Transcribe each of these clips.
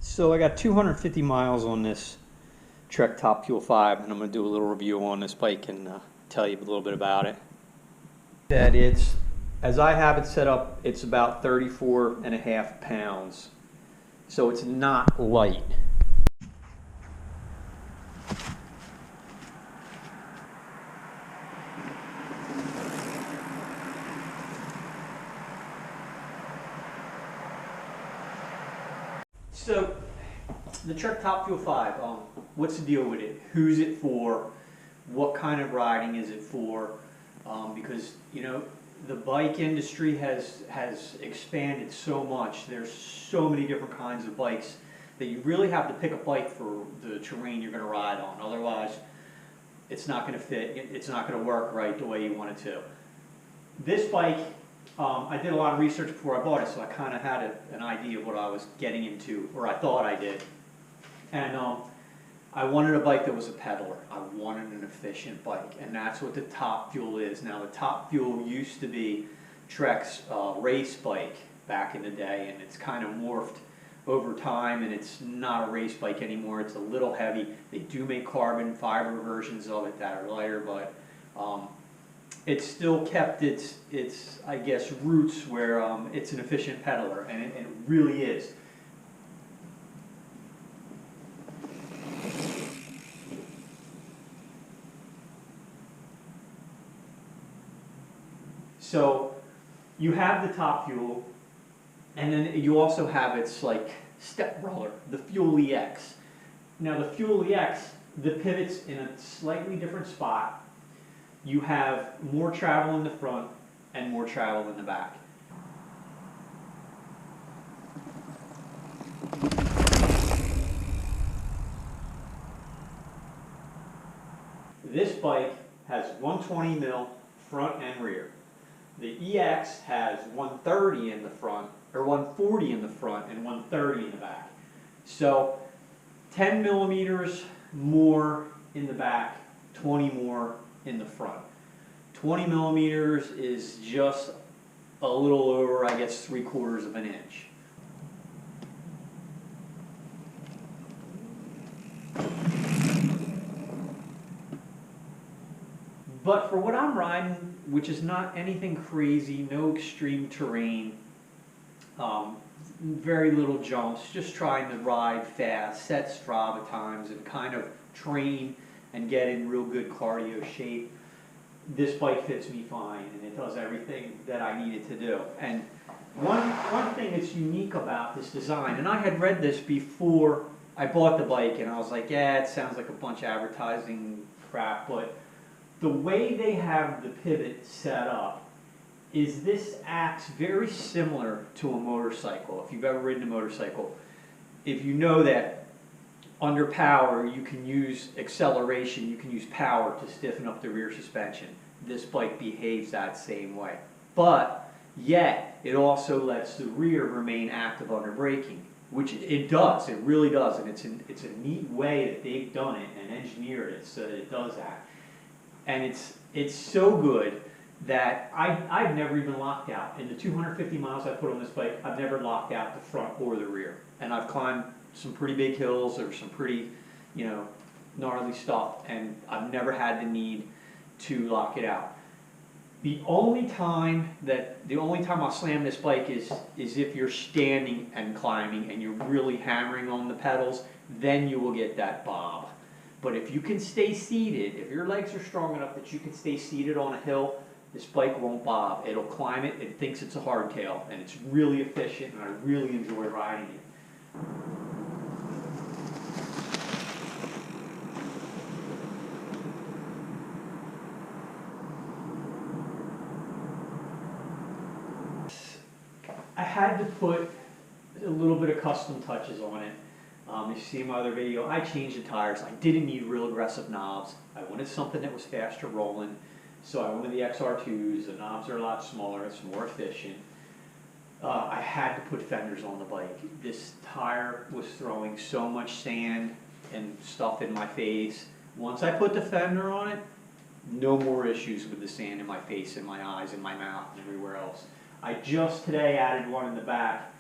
So I got 250 miles on this Trek Top Fuel 5, and I'm going to do a little review on this bike and tell you a little bit about it. That it's, as I have it set up, it's about 34 and a half pounds. So it's not light. So the Trek Top Fuel 5, what's the deal with it? Who's it for? What kind of riding is it for? Because, you know, the bike industry has expanded so much. There's so many different kinds of bikes that you really have to pick a bike for the terrain you're going to ride on. Otherwise, it's not going to fit. It's not going to work right the way you want it to. This bike, I did a lot of research before I bought it, so I kind of had an idea of what I was getting into, or I thought I did. And I wanted a bike that was a pedaler. I wanted an efficient bike, and that's what the Top Fuel is. Now, the Top Fuel used to be Trek's race bike back in the day, and it's kind of morphed over time, and it's not a race bike anymore. It's a little heavy. They do make carbon fiber versions of it that are lighter, but it's still kept its I guess roots where it's an efficient pedaler, and it really is. So you have the Top Fuel, and then you also have its like stepbrother, the Fuel EX. Now the Fuel EX, the pivot's in a slightly different spot. You have more travel in the front and more travel in the back. This bike has 120 mil front and rear. The EX has 130 in the front, or 140 in the front and 130 in the back. So 10 millimeters more in the back, 20 more in the front. 20 millimeters is just a little over, I guess, 3/4 of an inch. But for what I'm riding, which is not anything crazy, no extreme terrain, very little jumps, just trying to ride fast, set Strava times, and kind of train and get in real good cardio shape, this bike fits me fine, and it does everything that I need it to do. And one thing that's unique about this design, and I had read this before I bought the bike, and I was like, yeah, it sounds like a bunch of advertising crap, but the way they have the pivot set up is this acts very similar to a motorcycle. If you've ever ridden a motorcycle, if you know that under power you can use acceleration, you can use power to stiffen up the rear suspension. This bike behaves that same way. But yet it also lets the rear remain active under braking, which it does, it really does, and it's a neat way that they've done it and engineered it so that it does that. And it's so good that I've never even locked out. In the 250 miles I put on this bike, I've never locked out the front or the rear. And I've climbed some pretty big hills or some pretty, you know, gnarly stuff, and I've never had the need to lock it out. The only time I'll slam this bike is if you're standing and climbing and you're really hammering on the pedals, then you will get that bob. But if you can stay seated, if your legs are strong enough that you can stay seated on a hill, this bike won't bob. It'll climb it, it thinks it's a hardtail, and it's really efficient, and I really enjoy riding it. I had to put a little bit of custom touches on it. You see in my other video, I changed the tires. I didn't need real aggressive knobs. I wanted something that was faster rolling, so I wanted the XR2s. The knobs are a lot smaller, it's more efficient. I had to put fenders on the bike. This tire was throwing so much sand and stuff in my face. Once I put the fender on it, no more issues with the sand in my face, in my eyes, in my mouth, and everywhere else. I just today added one in the back.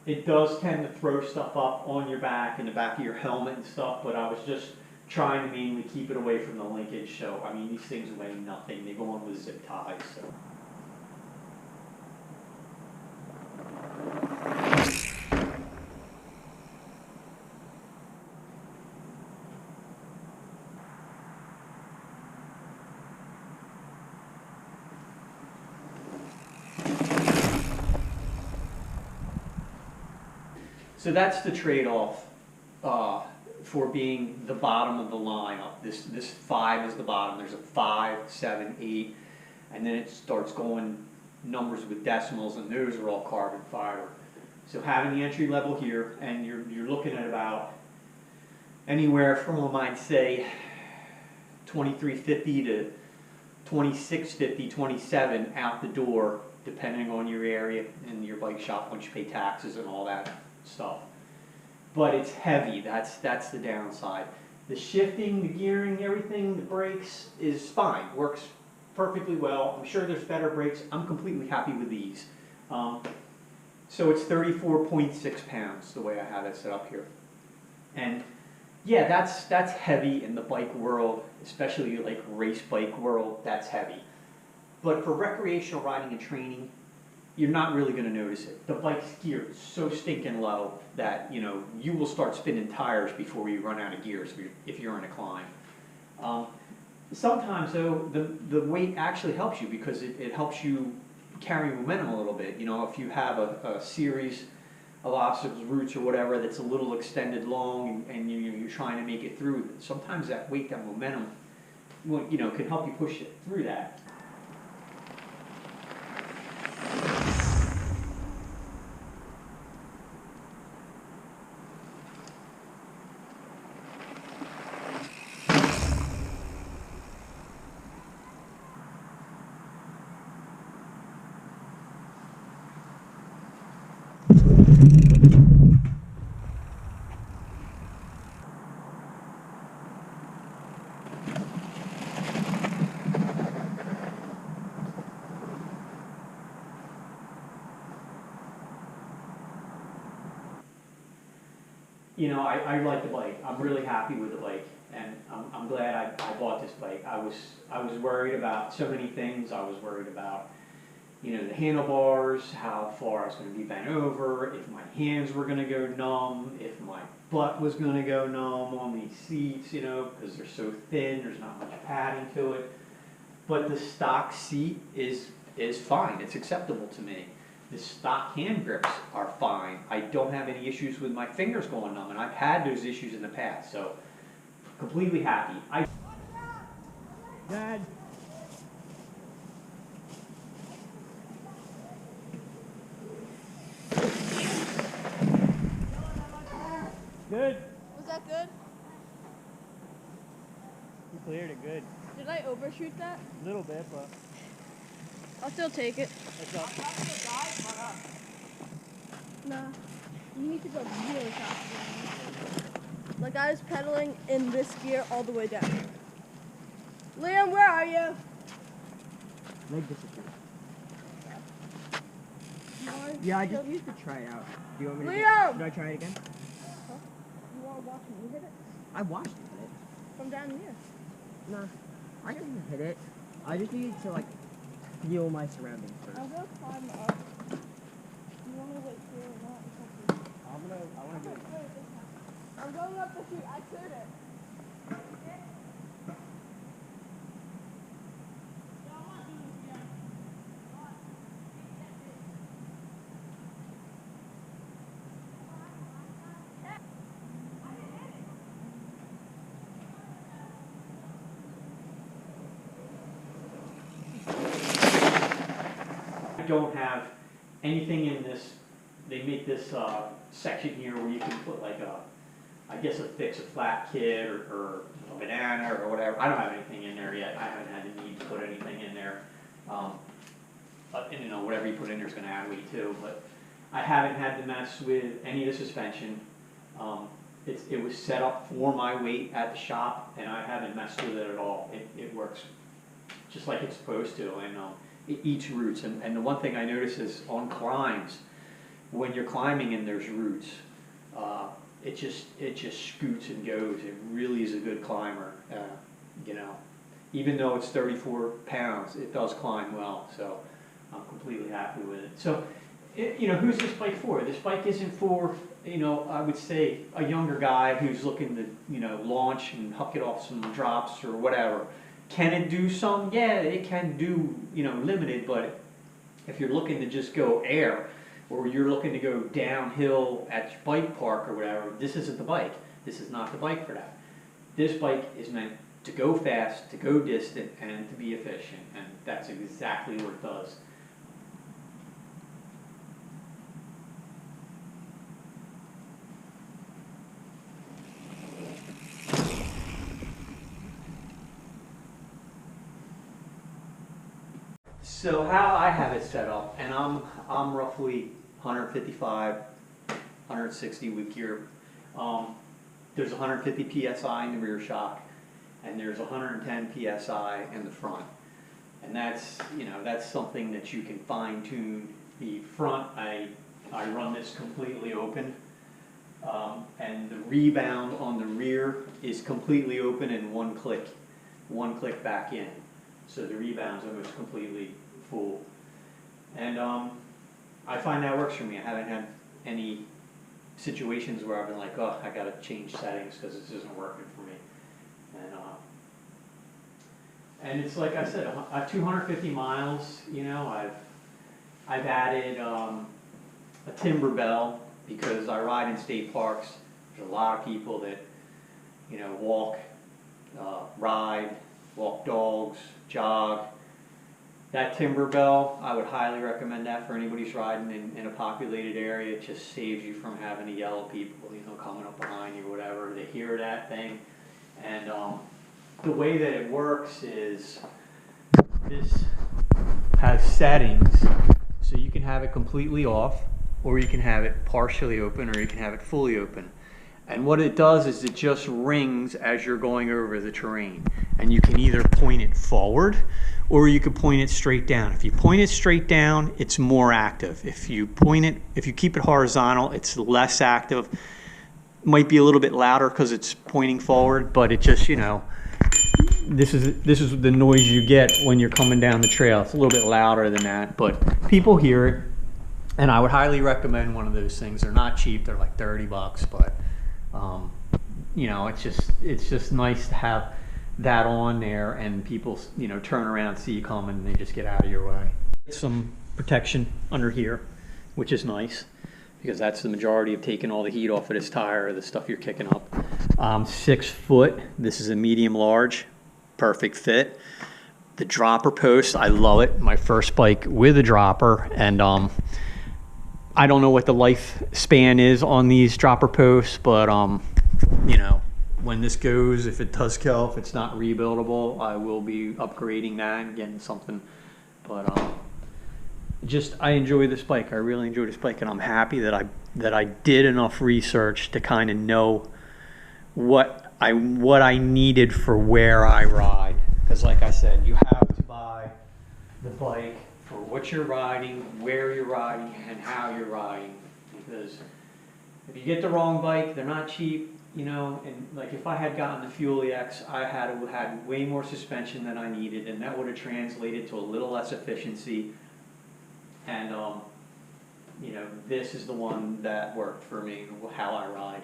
it does tend to throw stuff up on your back, in the back of your helmet and stuff, but I was just trying to mainly keep it away from the linkage. So, I mean, these things weigh nothing. They go on with zip ties, so. So that's the trade-off for being the bottom of the lineup. This 5 is the bottom. There's a 5, 7, 8, and then it starts going numbers with decimals, and those are all carbon fiber. So having the entry level here, and you're looking at about anywhere from, I'd say, 2350 to 2650, 27 out the door, depending on your area and your bike shop once you pay taxes and all that stuff. But it's heavy. That's the downside. The shifting, the gearing, everything, the brakes is fine. Works perfectly well. I'm sure there's better brakes. I'm completely happy with these. So it's 34.6 pounds the way I have it set up here. And yeah, that's heavy in the bike world, especially like race bike world. That's heavy. But for recreational riding and training, you're not really going to notice it. The bike's geared so stinking low that, you know, you will start spinning tires before you run out of gears if you're in a climb. Sometimes, though, the weight actually helps you because it helps you carry momentum a little bit. You know, if you have a series of obstacles, routes, or whatever that's a little extended long and you're trying to make it through, sometimes that weight, that momentum, you know, can help you push it through that. You know, I like the bike. I'm really happy with the bike, and I'm glad I bought this bike. I was worried about so many things. I was worried about, you know, the handlebars, how far I was going to be bent over, if my hands were going to go numb, if my butt was going to go numb on these seats, you know, because they're so thin. There's not much padding to it. But the stock seat is fine. It's acceptable to me. The stock hand grips are fine. I don't have any issues with my fingers going numb, and I've had those issues in the past, so completely happy. Dad. Good. Was that good? You cleared it good. Did I overshoot that? A little bit, but I'll still take it. that's up. Nah. You need to go really fast. Like I was pedaling in this gear all the way down. Liam, where are you? Leg disappeared. You Yeah, I just used to try it out. Do you want me to Liam! should I try it again? want to watch me hit it? I watched you hit it. From down here. Nah, I didn't hit it. I just needed to like feel my surroundings first. I'll go climb up. You want to wait here or not? I wanna do it. I'm going up the chute. I cleared it. I don't have anything in this. They make this section here where you can put like I guess a flat kit or a banana or whatever. I don't have anything in there yet. I haven't had the need to put anything in there. And you know, whatever you put in there is going to add weight too. But I haven't had to mess with any of the suspension. It was set up for my weight at the shop, and I haven't messed with it at all. It works just like it's supposed to, and it eats roots. And the one thing I notice is on climbs, when you're climbing and there's roots, it just scoots and goes. It really is a good climber, you know. Even though it's 34 pounds, it does climb well, so I'm completely happy with it. So, you know, who's this bike for? This bike isn't for, you know, I would say a younger guy who's looking to, you know, launch and huck it off some drops or whatever. Can it do some? Yeah, it can do, you know, limited, but if you're looking to just go air, or you're looking to go downhill at your bike park or whatever, this isn't the bike. This is not the bike for that. This bike is meant to go fast, to go distant, and to be efficient, and that's exactly what it does. So how I have it set up, and I'm roughly 155, 160 with gear. There's 150 psi in the rear shock, and there's 110 psi in the front, and that's, you know, that's something that you can fine tune. The front, I run this completely open, and the rebound on the rear is completely open and one click back in. So the rebound's almost completely full. And I find that works for me. I haven't had any situations where I've been like, oh, I gotta change settings because this isn't working for me. And it's like I said, I have 250 miles, you know, I've added a timber bell because I ride in state parks. There's a lot of people that, you know, walk, ride, walk dogs, jog. That timber bell, I would highly recommend that for anybody who's riding in a populated area. It just saves you from having to yell at people, you know, coming up behind you or whatever. They hear that thing. And the way that it works is this has settings. So you can have it completely off, or you can have it partially open, or you can have it fully open. And what it does is it just rings as you're going over the terrain. And you can either point it forward or you can point it straight down. If you point it straight down, it's more active. If you keep it horizontal, it's less active. Might be a little bit louder because it's pointing forward, but it just, you know, this is the noise you get when you're coming down the trail. It's a little bit louder than that, but people hear it. And I would highly recommend one of those things. They're not cheap, they're like 30 bucks, but you know, it's just nice to have that on there, and people, you know, turn around, see you coming, and they just get out of your way. Some protection under here, which is nice because that's the majority of taking all the heat off of this tire, the stuff you're kicking up. 6 foot. This is a medium large, perfect fit. The dropper post, I love it. My first bike with a dropper, and I don't know what the lifespan is on these dropper posts, but you know, when this goes, if it does go, if it's not rebuildable, I will be upgrading that and getting something. But I enjoy this bike. I really enjoy this bike, and I'm happy that I did enough research to kind of know what I needed for where I ride. Because like I said, you have to buy the bike for what you're riding, where you're riding, and how you're riding. Because if you get the wrong bike, they're not cheap, you know. And like if I had gotten the Fuel EX, I had way more suspension than I needed, and that would have translated to a little less efficiency. And you know, this is the one that worked for me, how I ride.